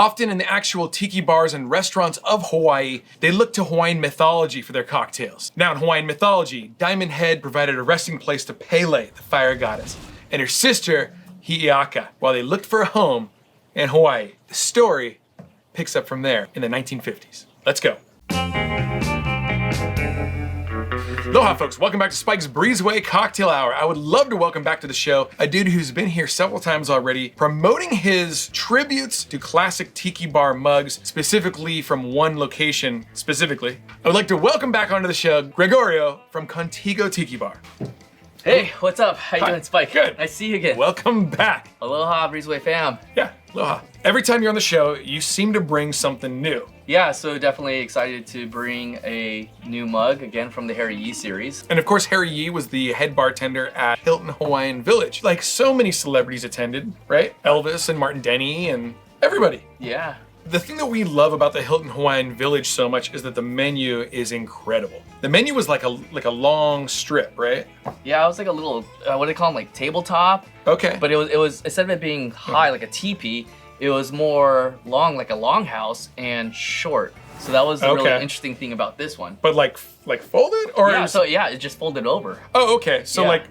Often in the actual tiki bars and restaurants of Hawaii, they look to Hawaiian mythology for their cocktails. Now in Hawaiian mythology, Diamond Head provided a resting place to Pele, the fire goddess, and her sister, Hi'iaka, while they looked for a home in Hawaii. The story picks up from there in the 1950s. Let's go. Aloha folks, welcome back to Spike's Breezeway Cocktail Hour. I would love to welcome back to the show a dude who's been here several times already, promoting his tributes to classic tiki bar mugs, specifically from one location specifically. I would like to welcome back onto the show, Gregorio from Kontigo Tiki Bar. Hey, what's up? How you doing, Spike? Good. Nice to see you again. Welcome back. Aloha, Breezeway fam. Yeah, aloha. Every time you're on the show, you seem to bring something new. Yeah, so definitely excited to bring a new mug, again, from the Harry Yee series. And of course, Harry Yee was the head bartender at Hilton Hawaiian Village. Like so many celebrities attended, right? Elvis and Martin Denny and everybody. Yeah. The thing that we love about the Hilton Hawaiian Village so much is that the menu is incredible. The menu was like a long strip, right? Yeah, it was like a little, what do they call them, like tabletop? Okay. But it was instead of it being high like a teepee, it was more long like a longhouse and short. So that was the really interesting thing about this one. But like folded? Or yeah, so yeah, it just folded over. Oh, okay. So yeah,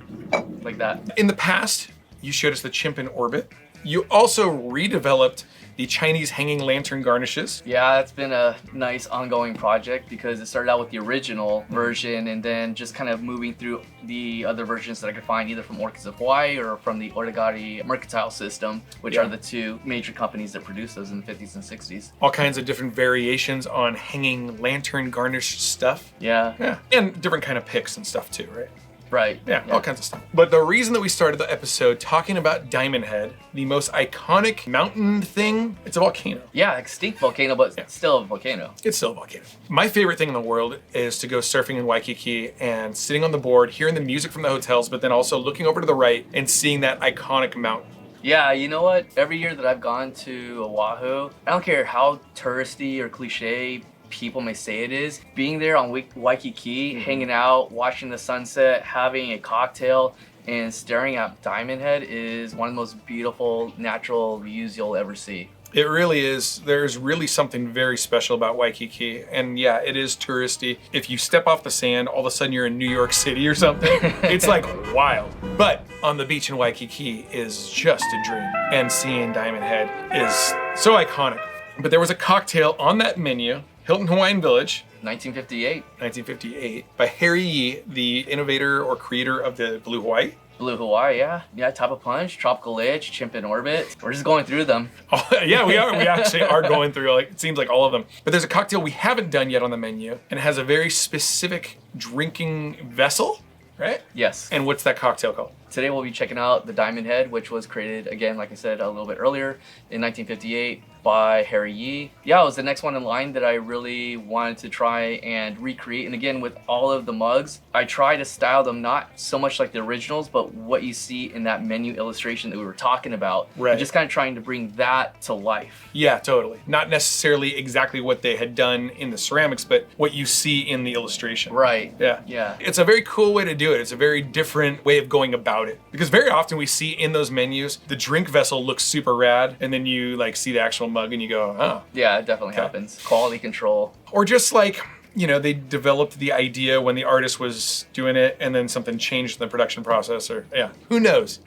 like that. In the past, you showed us the chimp in orbit. You also redeveloped the Chinese hanging lantern garnishes. Yeah, that's been a nice ongoing project because it started out with the original version and then just kind of moving through the other versions that I could find either from Orchids of Hawaii or from the Origami Mercantile System, which are the two major companies that produced those in the 50s and 60s. All kinds of different variations on hanging lantern garnish stuff. Yeah. Yeah, and different kind of picks and stuff too, right? Right. Yeah, all kinds of stuff. But the reason that we started the episode talking about Diamond Head, the most iconic mountain thing, it's a volcano. Yeah, extinct volcano, but still a volcano. It's still a volcano. My favorite thing in the world is to go surfing in Waikiki and sitting on the board, hearing the music from the hotels, but then also looking over to the right and seeing that iconic mountain. Yeah, you know what? Every year that I've gone to Oahu, I don't care how touristy or cliche people may say it is, being there on Waikiki, hanging out, watching the sunset, having a cocktail, and staring at Diamond Head is one of the most beautiful natural views you'll ever see. It really is. There's really something very special about Waikiki. And yeah, it is touristy. If you step off the sand, all of a sudden you're in New York City or something. It's like wild. But on the beach in Waikiki is just a dream. And seeing Diamond Head is so iconic. But there was a cocktail on that menu, Hilton Hawaiian Village. 1958, by Harry Yee, the innovator or creator of the Blue Hawaii. Blue Hawaii, yeah. Yeah, Tapa Punch, Tropical Edge, Chimp in Orbit. We're just going through them. Oh, yeah, we are. We actually are going through, like, it seems like all of them. But there's a cocktail we haven't done yet on the menu, and it has a very specific drinking vessel, right? Yes. And what's that cocktail called? Today we'll be checking out the Diamond Head, which was created, again, like I said a little bit earlier, in 1958 by Harry Yee. Yeah, it was the next one in line that I really wanted to try and recreate. And again, with all of the mugs, I try to style them not so much like the originals, but what you see in that menu illustration that we were talking about. Right. And just kind of trying to bring that to life. Yeah, totally. Not necessarily exactly what they had done in the ceramics, but what you see in the illustration. Right. Yeah. Yeah. It's a very cool way to do it. It's a very different way of going about it. Because very often we see in those menus, the drink vessel looks super rad, and then you like see the actual mug and you go, oh. Yeah, it definitely happens. Quality control. Or just like, you know, they developed the idea when the artist was doing it and then something changed in the production process, or yeah, who knows?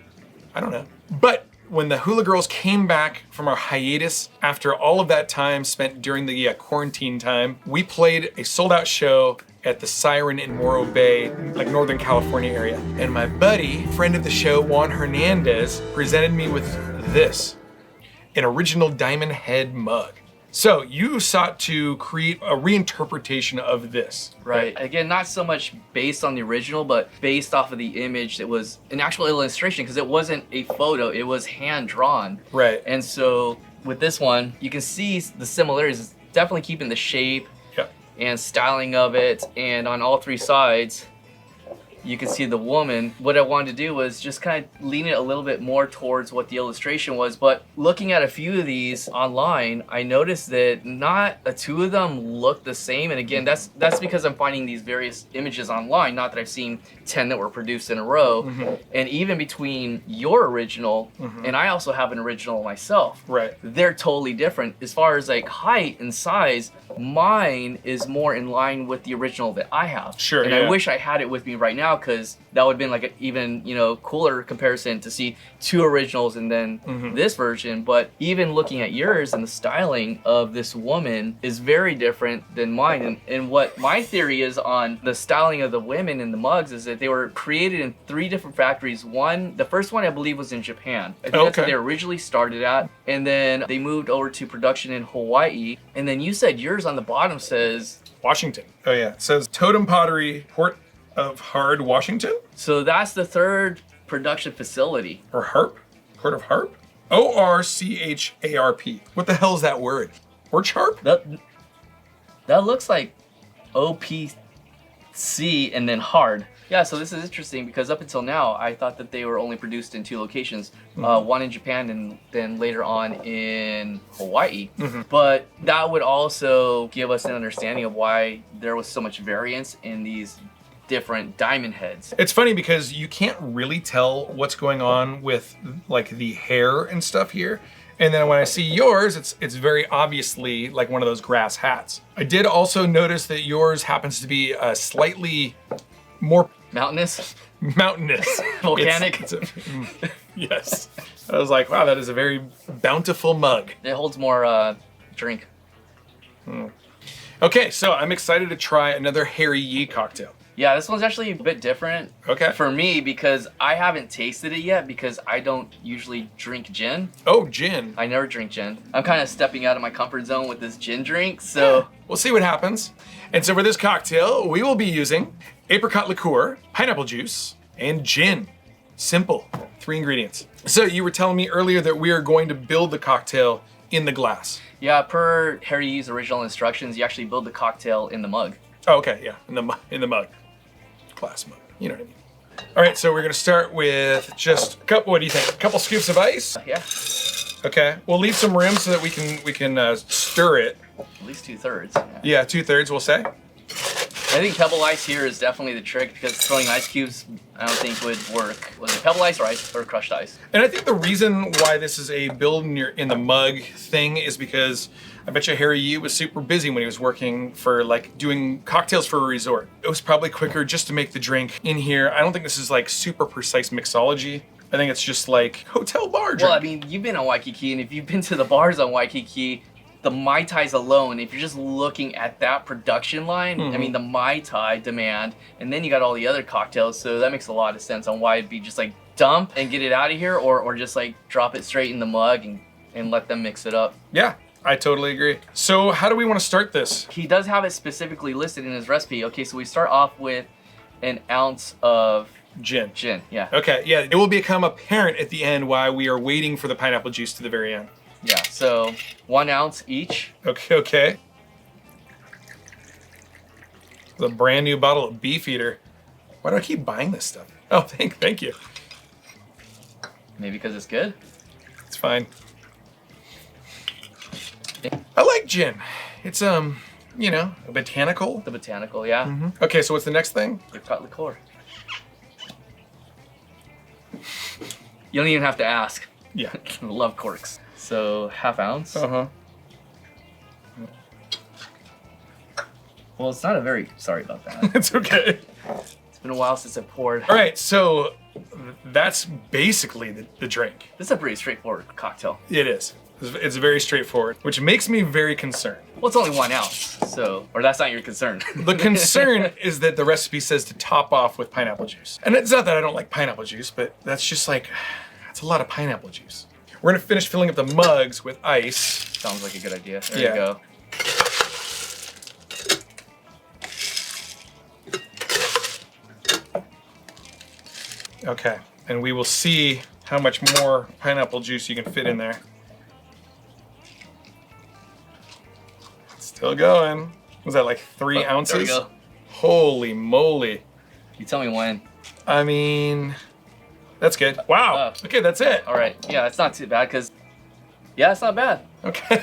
I don't know. But when the Hula Girls came back from our hiatus after all of that time spent during the quarantine time, we played a sold out show at the Siren in Morro Bay, like Northern California area. And my buddy, friend of the show, Juan Hernandez, presented me with this, an original Diamond Head mug. So you sought to create a reinterpretation of this. Right. Again, not so much based on the original, but based off of the image that was an actual illustration, because it wasn't a photo, it was hand drawn. Right. And so with this one, you can see the similarities. It's definitely keeping the shape and styling of it, and on all three sides, you can see the woman. What I wanted to do was just kind of lean it a little bit more towards what the illustration was. But looking at a few of these online, I noticed that not a two of them look the same. And again, that's because I'm finding these various images online, not that I've seen 10 that were produced in a row. And even between your original and I also have an original myself, Right. they're totally different. As far as like height and size, mine is more in line with the original that I have. Sure, and yeah. I wish I had it with me right now, because that would have been like an even, you know, cooler comparison to see two originals and then this version. But even looking at yours, and the styling of this woman is very different than mine. And what my theory is on the styling of the women in the mugs is that they were created in 3 different factories. The first one I believe was in Japan. I think that's what they originally started at. And then they moved over to production in Hawaii. And then you said yours on the bottom says Washington. Oh yeah, it says Totem Pottery, Port of Hard, Washington? so that's the 3rd production facility. Or Harp? Port of Harp? ORCHARP. What the hell is that word? Orcharp? That looks like OPC and then hard. Yeah, so this is interesting because up until now, I thought that they were only produced in 2 locations, one in Japan and then later on in Hawaii. But that would also give us an understanding of why there was so much variance in these different diamond heads. It's funny because you can't really tell what's going on with like the hair and stuff here. And then when I see yours, it's very obviously like one of those grass hats. I did also notice that yours happens to be slightly more Mountainous? mountainous. Volcanic? Yes. I was like, wow, that is a very bountiful mug. It holds more drink. Okay, so I'm excited to try another Harry Yee cocktail. Yeah, this one's actually a bit different for me because I haven't tasted it yet because I don't usually drink gin. Oh, gin. I never drink gin. I'm kind of stepping out of my comfort zone with this gin drink, so... We'll see what happens. And so for this cocktail, we will be using apricot liqueur, pineapple juice, and gin. Simple. 3 ingredients. So you were telling me earlier that we are going to build the cocktail in the glass. Yeah, per Harry Yee's original instructions, you actually build the cocktail in the mug. Oh, okay, yeah, in the mug. Glass mug, you know what I mean. All right, so we're gonna start with just a couple, what do you think? A couple scoops of ice? Yeah. Okay, we'll leave some room so that we can stir it. At least 2/3. Yeah, 2/3 we'll say. I think pebble ice here is definitely the trick because throwing ice cubes I don't think would work. Was it pebble ice or crushed ice? And I think the reason why this is a build in the mug thing is because I bet you Harry Yee was super busy when he was working for like doing cocktails for a resort. It was probably quicker just to make the drink in here. I don't think this is like super precise mixology. I think it's just like hotel bar drink. Well, I mean, you've been on Waikiki, and if you've been to the bars on Waikiki, the Mai Tais alone, if you're just looking at that production line, I mean, the Mai Tai demand, and then you got all the other cocktails, so that makes a lot of sense on why it'd be just like dump and get it out of here, or just like drop it straight in the mug and let them mix it up. Yeah, I totally agree. So how do we want to start this? He does have it specifically listed in his recipe. Okay, so we start off with an ounce of Gin. Yeah. Okay, yeah, it will become apparent at the end why we are waiting for the pineapple juice to the very end. Yeah, so 1 ounce each. Okay. The brand new bottle of Beefeater. Why do I keep buying this stuff? Oh, thank you. Maybe because it's good. It's fine. I like gin. It's you know, a botanical. The botanical, yeah. Okay, so what's the next thing? Apricot liqueur. You don't even have to ask. Yeah. I love corks. So 1/2 ounce. Well, it's not a very, sorry about that. It's okay. It's been a while since I poured. All right, so that's basically the drink. This is a pretty straightforward cocktail. It is. It's very straightforward, which makes me very concerned. Well, it's only 1 ounce, so, or that's not your concern. The concern is that the recipe says to top off with pineapple juice. And it's not that I don't like pineapple juice, but that's just like, that's a lot of pineapple juice. We're gonna finish filling up the mugs with ice. Sounds like a good idea. There Yeah. you go. Okay, and we will see how much more pineapple juice you can fit in there. Still going. Was that like 3 ounces? There we go. Holy moly. You tell me when. I mean, that's good. Wow. Okay, that's it. All right. Yeah, it's not too bad because, yeah, it's not bad. Okay.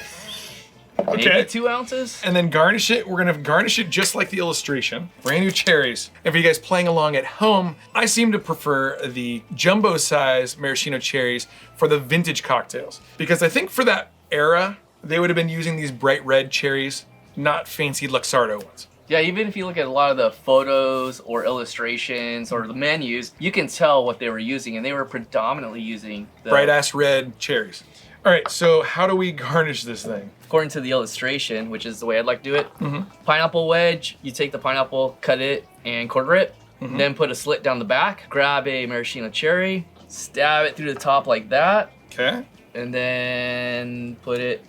Maybe Okay. 2 ounces. And then garnish it. We're gonna garnish it just like the illustration. Brand new cherries. And for you guys playing along at home, I seem to prefer the jumbo size maraschino cherries for the vintage cocktails. Because I think for that era, they would have been using these bright red cherries, not fancy Luxardo ones. Yeah, even if you look at a lot of the photos or illustrations or the menus, you can tell what they were using, and they were predominantly using the Bright ass red cherries. All right, so how do we garnish this thing? According to the illustration, which is the way I'd like to do it, pineapple wedge, you take the pineapple, cut it, and quarter it, then put a slit down the back, grab a maraschino cherry, stab it through the top like that, Okay. and then put it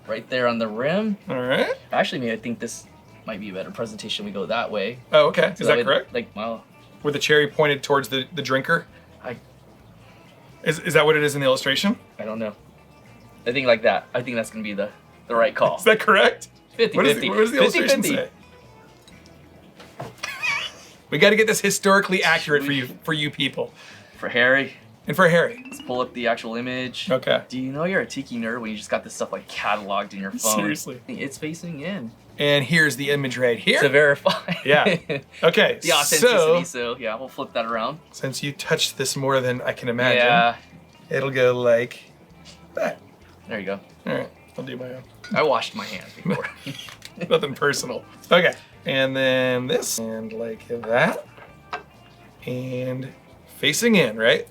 right there on the rim. All right. Actually, maybe I think this might be a better presentation. We go that way. Oh, okay. So Is that way, correct? Like, well, With the cherry pointed towards the drinker? Is that what it is in the illustration? I don't know. I think like that. I think that's going to be the right call. Is that correct? 50-50. What does the illustration 50-50. say? We got to get this historically accurate for you people. For Harry, And for Harry. let's pull up the actual image. Okay. Do you know you're a tiki nerd when you just got this stuff like cataloged in your phone? Seriously. It's facing in And here's the image right here. to verify. Yeah. Okay. The authenticity. So yeah, we'll flip that around. Since you touched this more than I can imagine, Yeah. it'll go like that. There you go. All right. I'll do my own. I washed my hands before. Nothing personal. Okay. And then this. And like that. And facing in, right?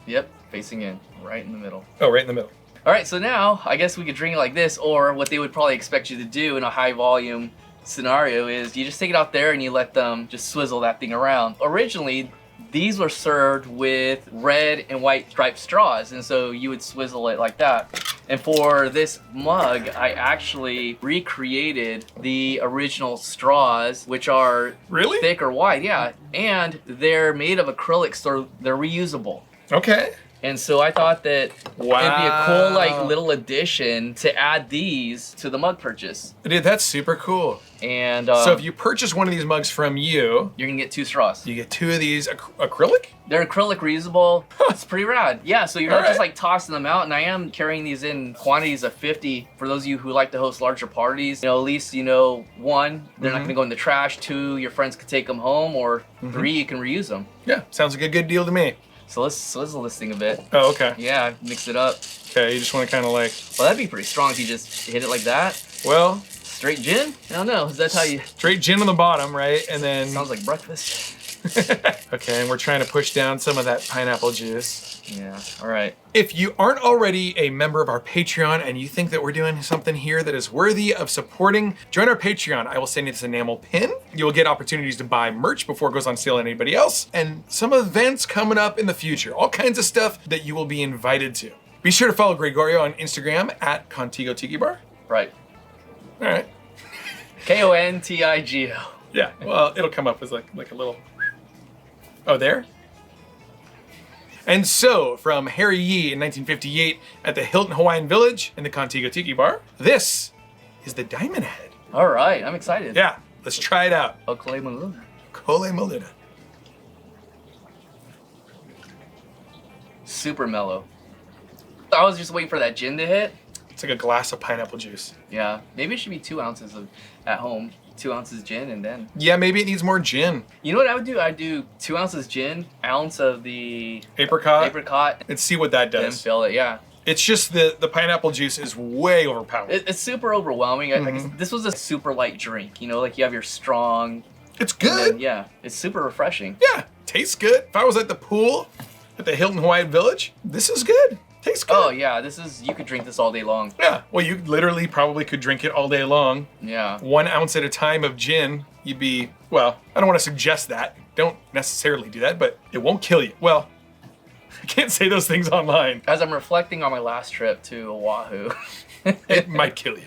Yep, facing in, right in the middle. Oh, right in the middle. All right, so now I guess we could drink it like this, or what they would probably expect you to do in a high volume scenario is you just take it out there and you let them just swizzle that thing around. Originally, these were served with red and white striped straws, and so you would swizzle it like that. And for this mug, I actually recreated the original straws, which are Really? thick or wide, yeah, and they're made of acrylic, so they're reusable. Okay. And so I thought that it'd be a cool Wow. like little addition to add these to the mug purchase. Dude, that's super cool. And So if you purchase one of these mugs from you, you're gonna get 2 straws. you get 2 of these acrylic? They're acrylic reusable. It's pretty rad. Yeah, so you're not Alright. just like tossing them out. And I am carrying these in quantities of 50 for those of you who like to host larger parties. You know, at least you know, 1, they're not gonna go in the trash. 2, your friends could take them home, or 3, you can reuse them. Yeah, sounds like a good deal to me. So let's swizzle this thing a bit. Oh, okay. Yeah, mix it up. Okay, you just want to kind of like, Well, that'd be pretty strong if you just hit it like that. well, Straight gin? I don't know. Is that how you... straight gin on the bottom, right? And then, Sounds like breakfast. okay, and we're trying to push down some of that pineapple juice. Yeah, all right. If you aren't already a member of our Patreon and you think that we're doing something here that is worthy of supporting, join our Patreon. I will send you this enamel pin. You will get opportunities to buy merch before it goes on sale on anybody else, and some events coming up in the future. All kinds of stuff that you will be invited to. Be sure to follow Gregorio on Instagram at Kontigo Tiki Bar. Right. All right. Kontigo. Yeah, well, it'll come up as like a little... Oh, there? And so, from Harry Yee in 1958 at the Hilton Hawaiian Village in the Kontigo Tiki Bar, this is the Diamond Head. All right, I'm excited. Yeah, let's try it out. Okole Maluna. Kole Maluna. Super mellow. I was just waiting for that gin to hit. It's like a glass of pineapple juice. Yeah, maybe it should be 2 ounces of at home. 2 ounces gin, and then... Yeah, maybe it needs more gin. You know what I would do? I'd do 2 ounces gin, ounce of the Apricot. and See what that then does. fill it, yeah. It's just the pineapple juice is way overpowered. It's super overwhelming. This was a super light drink, you know, like you have your strong... It's and good. then, yeah, it's super refreshing. Yeah, tastes good. If I was at the pool at the Hilton Hawaiian Village, this is good. Tastes good. Oh yeah, you could drink this all day long. Yeah, well, you literally probably could drink it all day long. Yeah. 1 ounce at a time of gin, you'd be, well, I don't want to suggest that. Don't necessarily do that, but it won't kill you. Well, I can't say those things online. As I'm reflecting on my last trip to Oahu. It might kill you.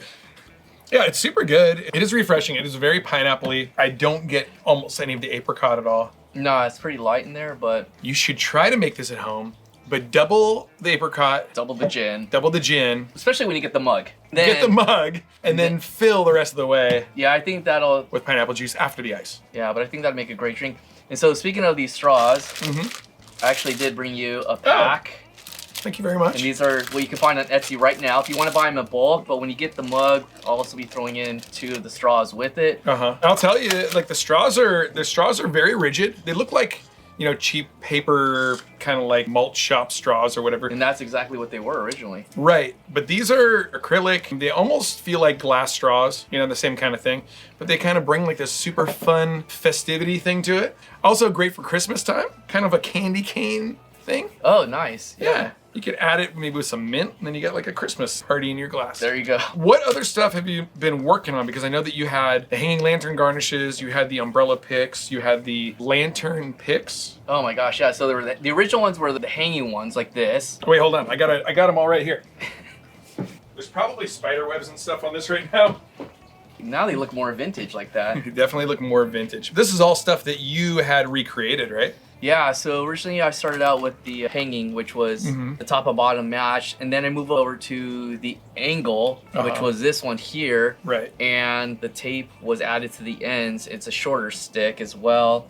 Yeah, it's super good. It is refreshing. It is very pineapple-y. I don't get almost any of the apricot at all. No, it's pretty light in there, but You should try to make this at home, but double the apricot, double the gin. double the gin, Especially when you get the mug. get the mug, and then fill the rest of the way Yeah, I think that'll... with pineapple juice after the ice. Yeah, but I think that'd make a great drink. And so speaking of these straws, I actually did bring you a pack. Thank you very much. And these are what you can find on Etsy right now if you want to buy them in bulk. But when you get the mug, I'll also be throwing in 2 of the straws with it. I'll tell you, like the straws are very rigid. They look like, you know, cheap paper, kind of like malt shop straws or whatever. And that's exactly what they were originally. Right, but these are acrylic. They almost feel like glass straws, you know, the same kind of thing. But they kind of bring like this super fun festivity thing to it. Also great for Christmas time, kind of a candy cane thing. Oh, nice. Yeah. You could add it maybe with some mint, and then you got like a Christmas party in your glass. There you go. What other stuff have you been working on? Because I know that you had the hanging lantern garnishes, you had the umbrella picks, you had the lantern picks. Oh my gosh, yeah. So there were the original ones were the hanging ones like this. Wait, hold on. I got them all right here. There's probably spider webs and stuff on this right now. Now they look more vintage like that. They definitely look more vintage. This is all stuff that you had recreated, right? Yeah, so originally I started out with the hanging, which was the top and bottom match, and then I moved over to the angle, which was this one here. Right. And the tape was added to the ends. It's a shorter stick as well.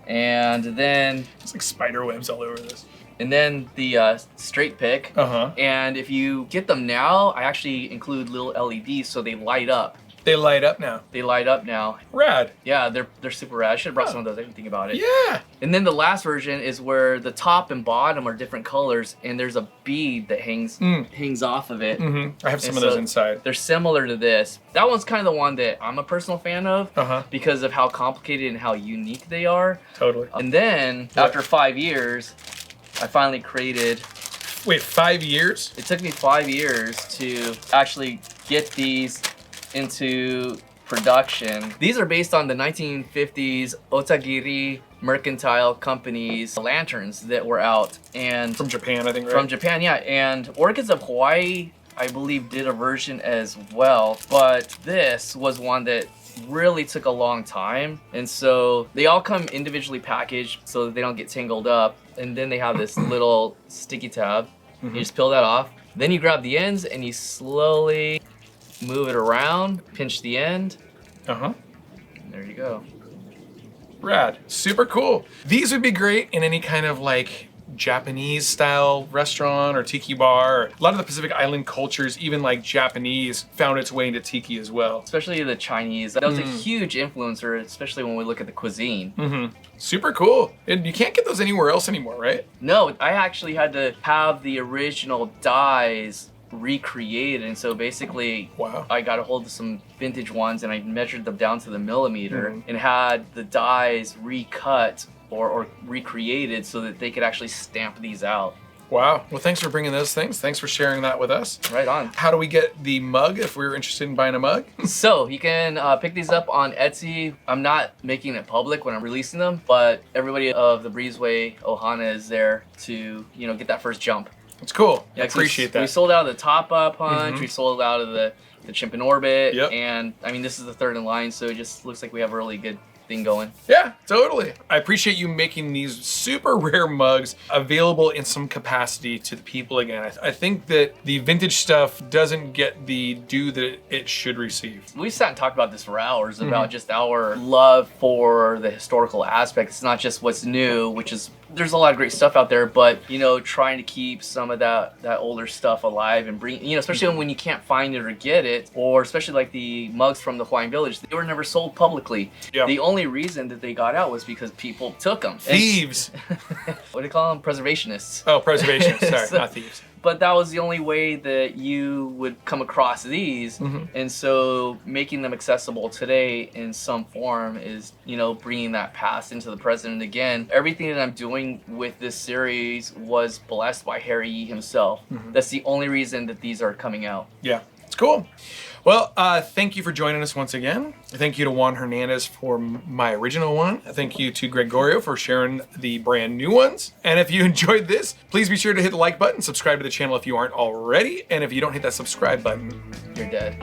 And then it's like spider webs all over this. And then the straight pick. And if you get them now, I actually include little LEDs so they light up. They light up now. They light up now. Rad. Yeah, they're super rad. I should have brought some of those. I didn't think about it. Yeah. And then the last version is where the top and bottom are different colors, and there's a bead that hangs off of it. I have some of those inside. They're similar to this. That one's kind of the one that I'm a personal fan of because of how complicated and how unique they are. Totally. And then after 5 years, I finally created. Wait, 5 years? It took me 5 years to actually get these into production. These are based on the 1950s Otagiri Mercantile Company's lanterns that were out. And from Japan, I think, right? From Japan, yeah. And Orchids of Hawaii, I believe, did a version as well. But this was one that really took a long time. And so they all come individually packaged so that they don't get tangled up. And then they have this little sticky tab. You just peel that off. Then you grab the ends and you slowly move it around, pinch the end. There you go. Rad. Super cool. These would be great in any kind of like Japanese style restaurant or tiki bar. A lot of the Pacific Island cultures, even like Japanese, found its way into tiki as well. Especially the Chinese. That was a huge influencer, especially when we look at the cuisine. Super cool. And you can't get those anywhere else anymore, right? No, I actually had to have the original dyes recreated, and so basically I got a hold of some vintage ones and I measured them down to the millimeter and had the dyes recut or recreated so that they could actually stamp these out. Wow. Well, thanks for bringing those things. Thanks for sharing that with us. Right on. How do we get the mug if we're interested in buying a mug? So you can pick these up on Etsy. I'm not making it public when I'm releasing them, but everybody of the Breezeway Ohana is there to, you know, get that first jump. It's cool. Yeah, I appreciate that. We sold out of the Tapa Punch. We sold out of the Chimp in Orbit. Yep. And I mean, this is the third in line, so it just looks like we have a really good thing going. Yeah, totally. I appreciate you making these super rare mugs available in some capacity to the people again. I think that the vintage stuff doesn't get the due that it should receive. We sat and talked about this for hours about just our love for the historical aspect. It's not just what's new, which is there's a lot of great stuff out there, but you know, trying to keep some of that older stuff alive and bring, you know, especially when you can't find it or get it, or especially like the mugs from the Hawaiian Village, they were never sold publicly. The only reason that they got out was because people took them. Thieves. What do you call them? Preservationists. Oh, preservationists. Sorry, not thieves. But that was the only way that you would come across these. And so making them accessible today in some form is, you know, bringing that past into the present. And again, everything that I'm doing with this series was blessed by Harry Yee himself. That's the only reason that these are coming out. Yeah, it's cool. Well, thank you for joining us once again. Thank you to Juan Hernandez for my original one. Thank you to Gregorio for sharing the brand new ones. And if you enjoyed this, please be sure to hit the like button, subscribe to the channel if you aren't already. And if you don't hit that subscribe button, you're dead.